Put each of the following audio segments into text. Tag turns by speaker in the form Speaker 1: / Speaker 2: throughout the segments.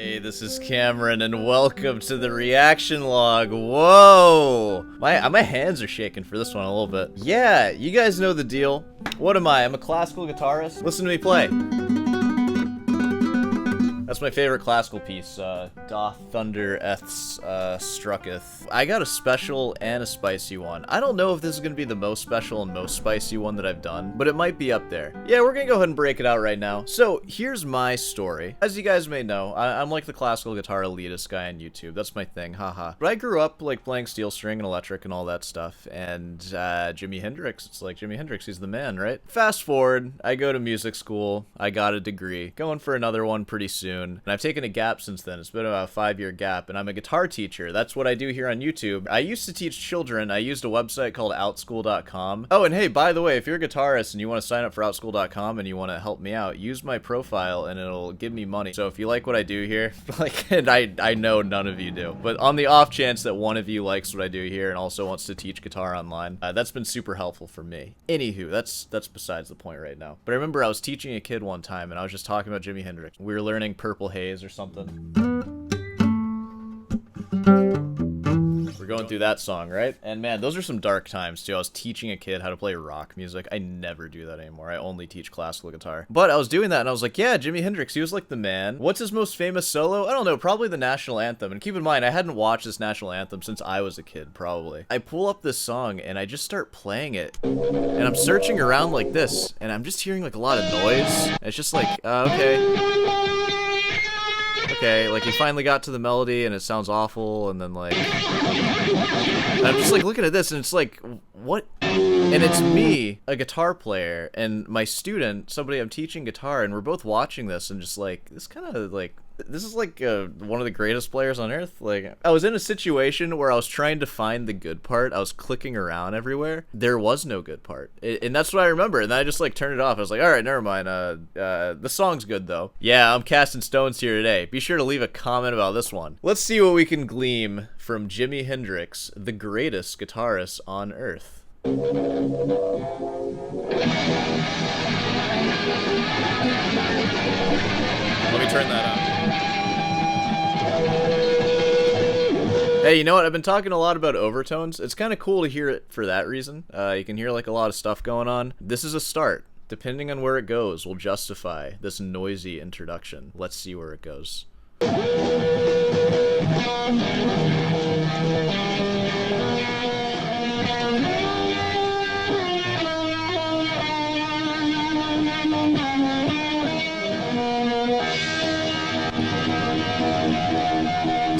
Speaker 1: Hey, this is Cameron, and welcome to the reaction log. Whoa! My hands are shaking for this one a little bit. Yeah, you guys know the deal. What am I? I'm a classical guitarist. Listen to me play. That's my favorite classical piece, Doth Thunder Eth's Strucketh. I got a special and a spicy one. I don't know if this is gonna be the most special and most spicy one that I've done, but it might be up there. Yeah, we're gonna go ahead and break it out right now. So, here's my story. As you guys may know, I'm like the classical guitar elitist guy on YouTube. That's my thing, haha. But I grew up, like, playing steel string and electric and all that stuff, and, Jimi Hendrix, it's like, Jimi Hendrix, he's the man, right? Fast forward, I go to music school, I got a degree, going for another one pretty soon. And I've taken a gap since then. It's been about a 5-year gap, and I'm a guitar teacher. That's what I do here on YouTube. I used to teach children. I used a website called outschool.com. Oh, and hey, by the way, if you're a guitarist and you want to sign up for outschool.com and you want to help me out, use my profile and it'll give me money. So if you like what I do here, like, and I know none of you do, but on the off chance that one of you likes what I do here and also wants to teach guitar online, that's been super helpful for me. Anywho, that's besides the point right now. But I remember I was teaching a kid one time and I was just talking about Jimi Hendrix. We were learning Purple Haze or something. We're going through that song, right? And man, those are some dark times too. I was teaching a kid how to play rock music. I never do that anymore. I only teach classical guitar. But I was doing that and I was like, yeah, Jimi Hendrix, he was like the man. What's his most famous solo? I don't know, probably the national anthem. And keep in mind, I hadn't watched this national anthem since I was a kid, probably. I pull up this song and I just start playing it. And I'm searching around like this and I'm just hearing like a lot of noise. And it's just like, okay, like he finally got to the melody and it sounds awful, and then like, and I'm just like looking at this and it's like, what? And it's me, a guitar player, and my student, somebody I'm teaching guitar, and we're both watching this and just like, this kind of like, this is like one of the greatest players on earth. Like, I was in a situation where I was trying to find the good part. I was clicking around everywhere. There was no good part. And that's what I remember. And then I just like turned it off. I was like, all right, never mind. The song's good though. Yeah, I'm casting stones here today. Be sure to leave a comment about this one. Let's see what we can glean from Jimi Hendrix, the greatest guitarist on earth. Let me turn that up. Hey, you know what? I've been talking a lot about overtones. It's kind of cool to hear it for that reason. You can hear like a lot of stuff going on. This is a start. Depending on where it goes will justify this noisy introduction. Let's see where it goes.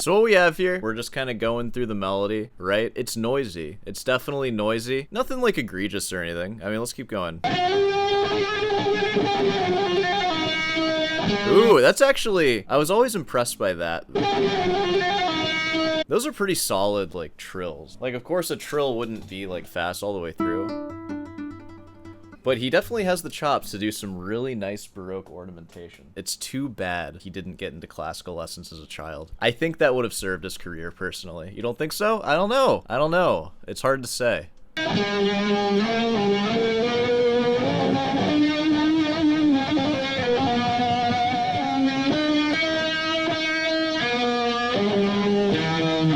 Speaker 1: So what we have here, we're just kind of going through the melody, right? It's noisy. It's definitely noisy. Nothing like egregious or anything. I mean, let's keep going. Ooh, that's actually, I was always impressed by that. Those are pretty solid, like, trills. Like, of course, a trill wouldn't be, like, fast all the way through. But he definitely has the chops to do some really nice Baroque ornamentation. It's too bad he didn't get into classical lessons as a child. I think that would have served his career personally. You don't think so? I don't know. I don't know. It's hard to say.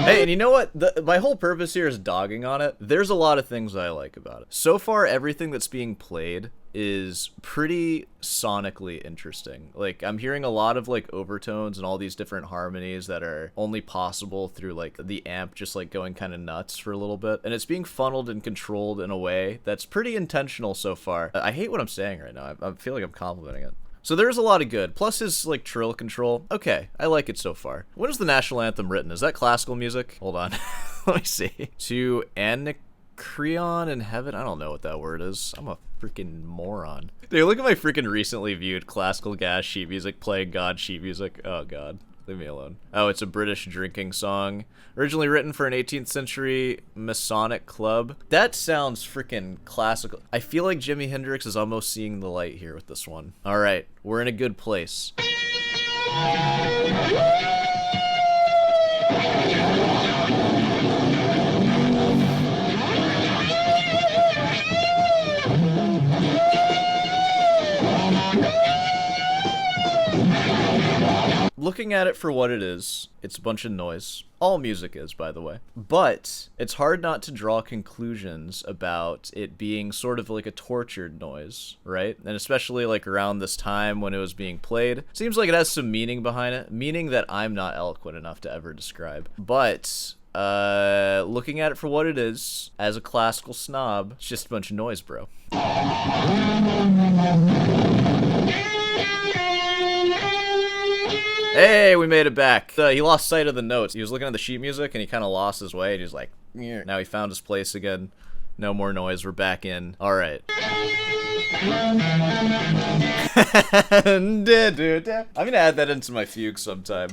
Speaker 1: Hey, and you know what? My whole purpose here is dogging on it. There's a lot of things I like about it. So far, everything that's being played is pretty sonically interesting. Like, I'm hearing a lot of, like, overtones and all these different harmonies that are only possible through, like, the amp just, like, going kind of nuts for a little bit. And it's being funneled and controlled in a way that's pretty intentional so far. I hate what I'm saying right now. I feel like I'm complimenting it. So there's a lot of good. Plus his, like, trill control. Okay, I like it so far. When is the national anthem written? Is that classical music? Hold on. Let me see. To Anacreon in heaven? I don't know what that word is. I'm a freaking moron. Dude, look at my freaking recently viewed classical gas sheet music playing God sheet music. Oh, God. Leave me alone. Oh, it's a British drinking song. Originally written for an 18th century Masonic club. That sounds freaking classical. I feel like Jimi Hendrix is almost seeing the light here with this one. All right, we're in a good place. looking at it for what it is, it's a bunch of noise. All music is, by the way. But it's hard not to draw conclusions about it being sort of like a tortured noise, right? And especially like around this time when it was being played. Seems like it has some meaning behind it, meaning that I'm not eloquent enough to ever describe. But looking at it for what it is, as a classical snob, it's just a bunch of noise, bro. Hey, we made it back. He lost sight of the notes. He was looking at the sheet music and he kind of lost his way and he's like, "Nyeh." Now he found his place again. No more noise. We're back in. All right. I'm gonna add that into my fugue sometime.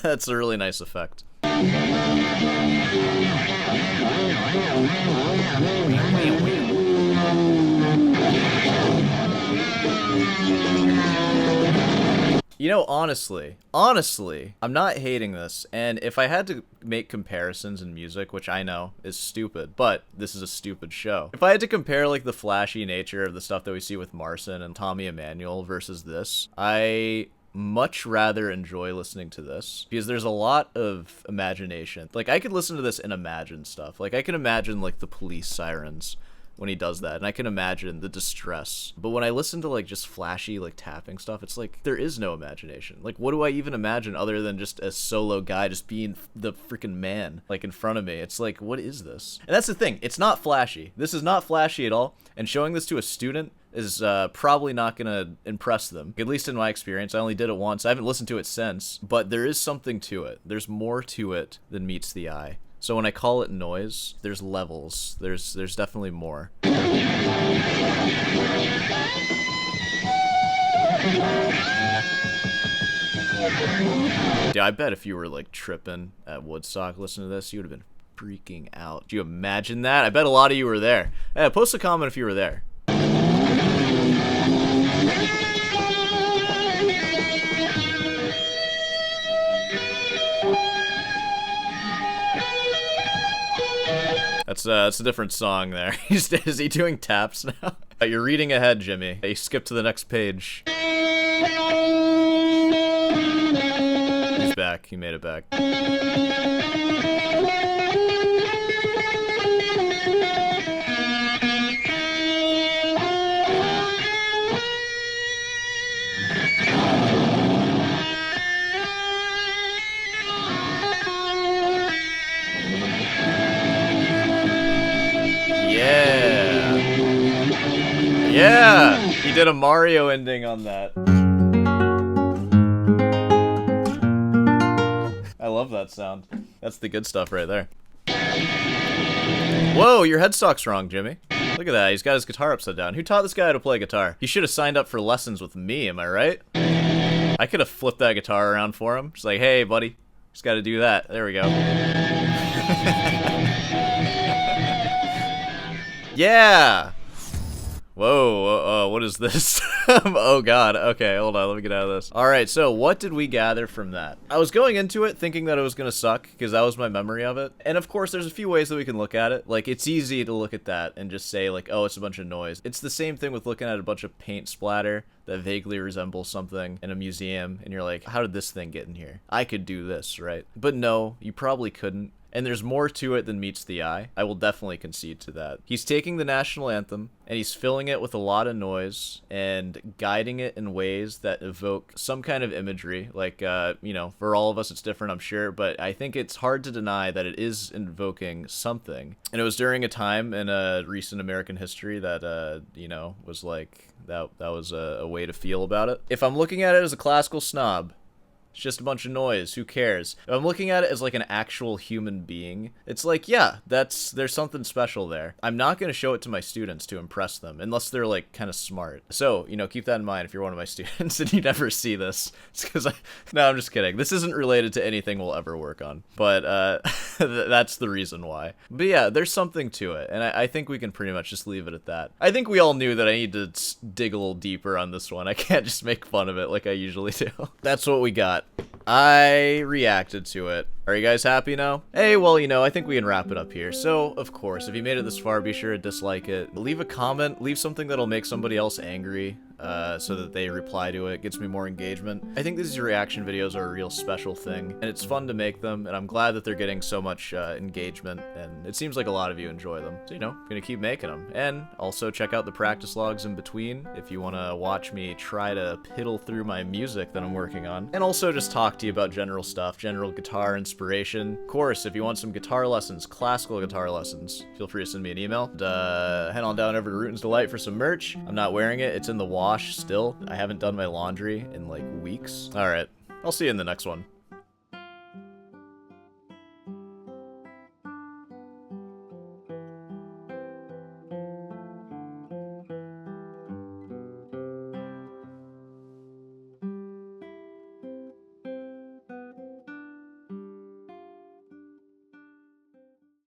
Speaker 1: That's a really nice effect. You know, honestly, I'm not hating this, and if I had to make comparisons in music, which I know is stupid, but this is a stupid show. If I had to compare, like, the flashy nature of the stuff that we see with Marson and Tommy Emmanuel versus this, I much rather enjoy listening to this because there's a lot of imagination. Like, I could listen to this and imagine stuff. Like, I can imagine, like, the police sirens when he does that, and I can imagine the distress. But when I listen to, like, just flashy, like, tapping stuff, it's like there is no imagination. Like, what do I even imagine other than just a solo guy just being the freaking man, like, in front of me? It's like, what is this? And that's the thing, it's not flashy. This is not flashy at all, and showing this to a student is probably not gonna impress them, at least in my experience. I only did it once. I haven't listened to it since, but there is something to it. There's more to it than meets the eye. So when I call it noise, there's levels. There's definitely more. Yeah, I bet if you were like tripping at Woodstock listening to this, you would have been freaking out. Do you imagine that? I bet a lot of you were there. Hey, post a comment if you were there. That's a different song there. Is he doing taps now? You're reading ahead, Jimmy. You skip to the next page. He's back. He made it back. Yeah, he did a Mario ending on that. I love that sound. That's the good stuff right there. Whoa, your headstock's wrong, Jimmy. Look at that, he's got his guitar upside down. Who taught this guy how to play guitar? He should have signed up for lessons with me, am I right? I could have flipped that guitar around for him. Just like, hey, buddy, just gotta do that. There we go. Yeah! Whoa, what is this? Oh god, okay, hold on, let me get out of this. Alright, so what did we gather from that? I was going into it thinking that it was gonna suck, because that was my memory of it. And of course, there's a few ways that we can look at it. Like, it's easy to look at that and just say, like, oh, it's a bunch of noise. It's the same thing with looking at a bunch of paint splatter that vaguely resembles something in a museum, and you're like, how did this thing get in here? I could do this, right? But no, you probably couldn't. And there's more to it than meets the eye. I will definitely concede to that. He's taking the national anthem, and he's filling it with a lot of noise, and guiding it in ways that evoke some kind of imagery. Like, you know, for all of us it's different, I'm sure, but I think it's hard to deny that it is invoking something. And it was during a time in recent American history that, you know, was like, that was a way to feel about it. If I'm looking at it as a classical snob, it's just a bunch of noise, who cares? If I'm looking at it as like an actual human being, it's like, yeah, there's something special there. I'm not going to show it to my students to impress them, unless they're like kind of smart. So, you know, keep that in mind if you're one of my students and you never see this. It's because no, I'm just kidding. This isn't related to anything we'll ever work on, but that's the reason why. But yeah, there's something to it, and I think we can pretty much just leave it at that. I think we all knew that I need to dig a little deeper on this one. I can't just make fun of it like I usually do. That's what we got. I reacted to it. Are you guys happy now? Hey, well, you know, I think we can wrap it up here. So, of course, if you made it this far, be sure to dislike it. Leave a comment, leave something that'll make somebody else angry. So that they reply to it. It gets me more engagement. I think these reaction videos are a real special thing, and it's fun to make them, and I'm glad that they're getting so much engagement, and it seems like a lot of you enjoy them. So, you know, I'm gonna keep making them. And also check out the practice logs in between if you want to watch me try to piddle through my music that I'm working on. And also just talk to you about general stuff, general guitar inspiration. Of course, if you want some guitar lessons, classical guitar lessons, feel free to send me an email. And, head on down over to Rootin's Delight for some merch. I'm not wearing it. It's in the wash still. I haven't done my laundry in like weeks. Alright, I'll see you in the next one.